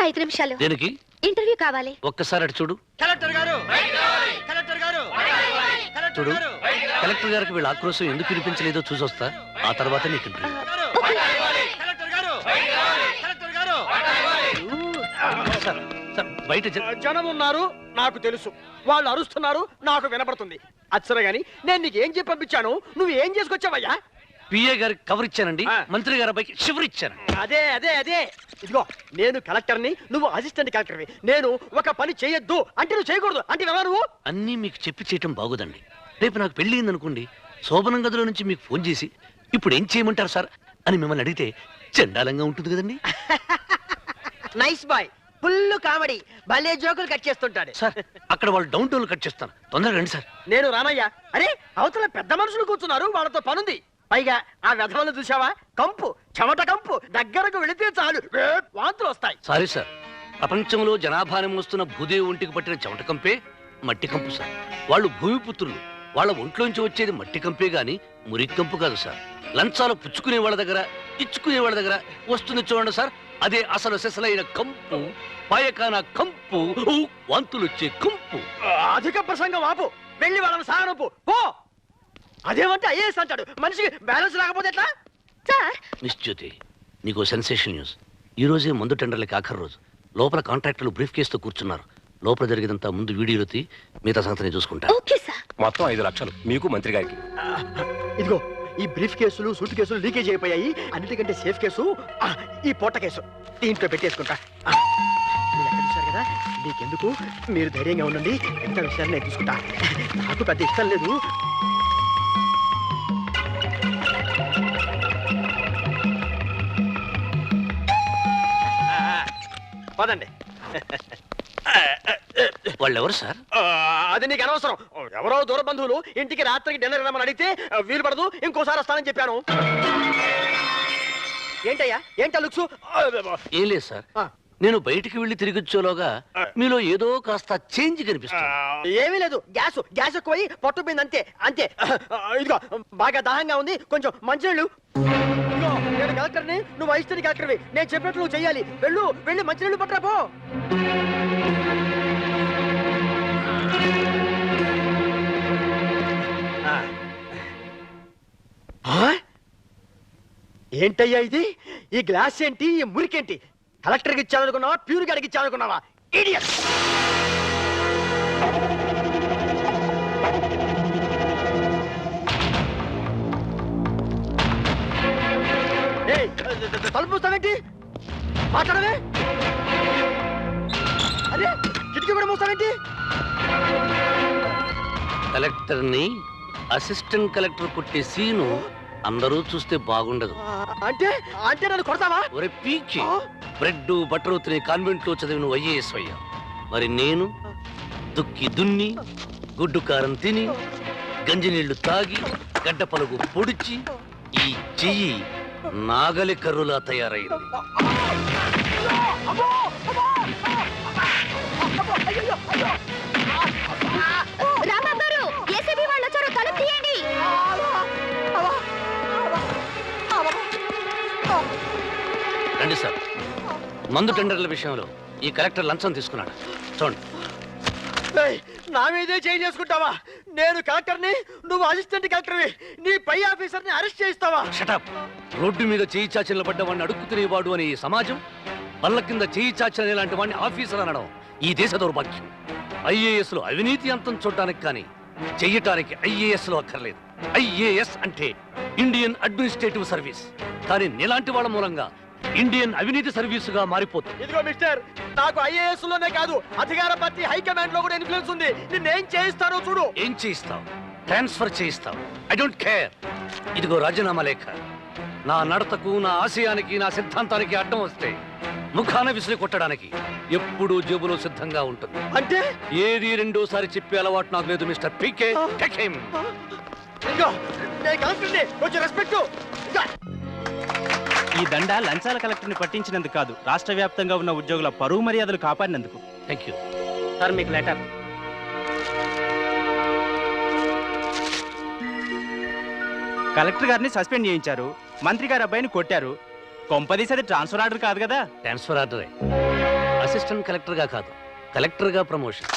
5 నిమిషాలు. దేనికి? ఇంటర్వ్యూ కావాలి. ఒక్కసారి అటు చూడు. కలెక్టర్ గారు, కలెక్టర్ గారు, చూడు, కలెక్టర్ గారికి వీళ్ళ ఆక్రోశం ఎందుకు వినిపించలేదో చూసొస్తా. ఆ తర్వాత నీకు ఇంటర్వ్యూ. బయట జనం ఉన్నారు, నాకు తెలుసు. వాళ్ళు అరుస్తున్నారు, నాకు వినపడుతుంది. అచ్చరే గాని నేను నీకు ఏం చెప్పి పంపించాను, నువ్వు ఏం చేసుకొచ్చావయ్యా? పిఏ గారికి కవర్ ఇచ్చానండి, మంత్రి గారి అబ్బాయికి షివర్ ఇచ్చాను. అదే అదే అదే ఇదిగో, నేను కలెక్టర్ని, నువ్వు అసిస్టెంట్ కలెక్టర్ని. నేను ఒక పని చేయొద్దు అంటే నువ్వు చేయకూడదు అంటే ఎలా? నువ్వు అన్నీ మీకు చెప్పి చేయటం బాగోదండి. రేపు నాకు పెళ్లి అయిందనుకోండి, శోభనం గదిలో నుంచి మీకు ఫోన్ చేసి ఇప్పుడు ఏం చేయమంటారు సార్ అని మిమ్మల్ని అడిగితే చండాలంగా ఉంటుంది కదండి. నైస్ బాయ్, ఫుల్ కామెడీ, భలే జోకులు కట్ చేస్తుంటాడు సార్. అక్కడ వాళ్ళు డౌన్ టౌన్ కట్ చేస్తాను, తొందరగా రండి సార్. నేను రానయ్యా. అరే అవతల పెద్ద మనుషులు కూర్చున్నారు, వాళ్ళతో పనుంది. పైగా ఆ వెధవలు చూసావా, కంపు, చెమట కంపు. దగ్గరకు వెళితే చాలు వాంతులు వస్తాయి. సారీ సార్, ప్రపంచంలో జనాభాని మోస్తున్న భూదేవి ఒంటికి పట్టిన చెమట కంపే మట్టి కంపు సార్. వాళ్ళు భూమిపుత్రులు, వాళ్ళ ఒంట్లోంచి వచ్చేది మట్టి కంపే గాని మురికి కంపు కాదు సార్. లంచాలు పుచ్చుకునే వాళ్ళ దగ్గర, ఇచ్చుకునే వాళ్ళ దగ్గర వస్తుంది చూడండి సార్, అదే అసలు సెసలైన కంపు, పాయకాన కంపు, వాంతులు వచ్చే కంపు. అధిక ప్రసంగం ఆపు, వెళ్ళి వాళ్ళని సాగనొప్పు పో. అదేమంటే ఐఏఎస్ అంటాడు, మనిషికి బ్యాలెన్స్ రాకపోతే ఎట్లా? సార్, మిస్ జ్యోతి, నీకు సెన్సేషన్ న్యూస్. ఈ రోజే ముందు టెండర్లకి ఆఖరి రోజు. లోపల కాంట్రాక్టర్లు బ్రీఫ్ కేసుతో కూర్చున్నారు. లోపల జరిగినంత ముందు వీడియోలు తీ, మిగతా సంగతిని చూసుకుంటా. Okay sir. మొత్తం 5 లక్షలు మీకు మంత్రి గారికి. ఇదిగో ఈ బ్రీఫ్ కేసులు, సూట్ కేసులు లీకేజ్ అయిపోయాయి. అన్నిటికంటే సేఫ్ కేసు ఈ పొట్ట కేసు. దీంట్లో పెట్టేసుకుంటా. మీరు ఎక్కడ చూశారు కదా, నీకెందుకు, మీరు ధైర్యంగా ఉండండి. ఎంత విషయాన్ని నేను చూసుకుంటా. నాకు పెద్ద ఇష్టం లేదు. పదండి. వాళ్ళెవరు సార్? అది నీకు అనవసరం. ఎవరో దూర బంధువులు ఇంటికి రాత్రికి డిన్నర్ రమ్మని అడిగితే వీలు పడదు, ఇంకోసారి వస్తానని చెప్పాను. ఏంటయ్యా, ఏంటా లుక్స్? ఏం లేదు సార్, నేను బయటికి వెళ్ళి తిరిగి వచ్చేలోగా మీలో ఏదో కాస్త చేంజ్ కనిపిస్తుంది. ఏమీ లేదు, గ్యాస్ ఎక్కువై పొట్టుపోయింది, అంతే అంతే. ఇదిగో బాగా దాహంగా ఉంది, కొంచెం మంచినీళ్ళు. ఇదిగో నేను కలెక్టర్ని, నువ్వు అసిస్టెంట్ కలెక్టర్వి. నేను చెప్పినట్టు నువ్వు చెయ్యాలి. వెళ్ళి మంచినీళ్ళు పట్టరా పో. ఏంటయ్యా ఇది? ఈ గ్లాస్ ఏంటి, ఈ మురికేంటి? కలెక్టర్కి ఇచ్చానుకున్నావా, ప్యూర్ గారికి ఇచ్చానుకున్నావా? ఇడియట్! తలుపు మూస్తావేంటి? మాట్లాడవే. అరే కిటికీ కూడా మూస్తావేంటి? కలెక్టర్ని అసిస్టెంట్ కలెక్టర్ కొట్టే సీను అందరూ చూస్తే బాగుండదు. అంటే అంటే నన్ను కొడతావా? ఒరే పీకి, బ్రెడ్ బటర్ తినే కాన్వెంట్ లో చదివి నువ్వు ఐఏఎస్ అయ్యా. మరి నేను దుక్కి దున్ని, గుడ్డు కారం తిని, గంజి నీళ్లు తాగి, గడ్డ పలుగు పొడిచి, ఈ చెయ్యి నాగలి కర్రులా తయారైంది. రండి సార్, మందు టెండర్ల విషయంలో ఈ కలెక్టర్ లంచం తీసుకున్నాడు. చూడండి. నా మీదే చేంజ్ చేసుకుంటావా? నేను కలెక్టర్ని, నువ్వు అసిస్టెంట్ కలెక్టర్వి. నీ పై ఆఫీసర్ని అరెస్ట్ చేయిస్తావా? షటప్! రోడ్డు మీద చేయి చాచలు పడ్డ వాడిని అడుక్కు తినేవాడు అనే ఈ సమాజం బల్ల కింద చేయి చాచని లాంటి వాడిని ఆఫీసర్ అనడం ఈ దేశ దౌర్భాగ్యం. ఐఏఎస్ లో అవినీతి అంతం చూడటానికి కానీ చెయ్యటానికి ఐఏఎస్ లో అక్కర్లేదు. ఐఏఎస్ అంటే ఇండియన్ అడ్మినిస్ట్రేటివ్ సర్వీస్. కానీ నీలాంటి వాళ్ళ మూలంగా ఇండియన్ అవినీతి సర్వీసుగా మారిపోతుంది. ఇదిగో మిస్టర్, నాకు ఐఏఎస్ లోనే కాదు, అధికార పార్టీ హైకమాండ్ లో కూడా ఇన్ఫ్లుయెన్స్ ఉంది. నిన్నేం చేయిస్తానో చూడు. ఏం చేయిస్తావు? ట్రాన్స్ఫర్ చేయిస్తావు. I don't care. ఇదిగో రాజీనామా లేఖ. నా నడతకు, నా ఆశయానికి, నా సిద్ధాంతానికి అడ్డం వస్తే ముఖాన విసిరి కొట్టడానికి ఎప్పుడూ జేబులో సిద్ధంగా ఉంటుంది. అంటే ఏది రెండోసారి చెప్పే అలవాటు నాకు లేదు మిస్టర్ పీకే. Take him. ఇదిగో నేను కలెక్టర్ని, కొంచెం రెస్పెక్ట్. ఈ దండ లంచాల కలెక్టర్ని పట్టించినందుకు కాదు, రాష్ట్ర వ్యాప్తంగా ఉన్న ఉద్యోగుల పరువు మర్యాదలు కాపాడినందుకు. థ్యాంక్ యూ సార్, మీకు లెటర్. కలెక్టర్ గారిని సస్పెండ్ చేయించారు, మంత్రి గారి అబ్బాయిని కొట్టారు. కొంపదీసి అది ట్రాన్స్ఫర్ ఆర్డర్ కాదు కదా? ట్రాన్స్ఫర్ ఆర్డరే. అసిస్టెంట్ కలెక్టర్ గా కాదు, కలెక్టర్ గా ప్రమోషన్.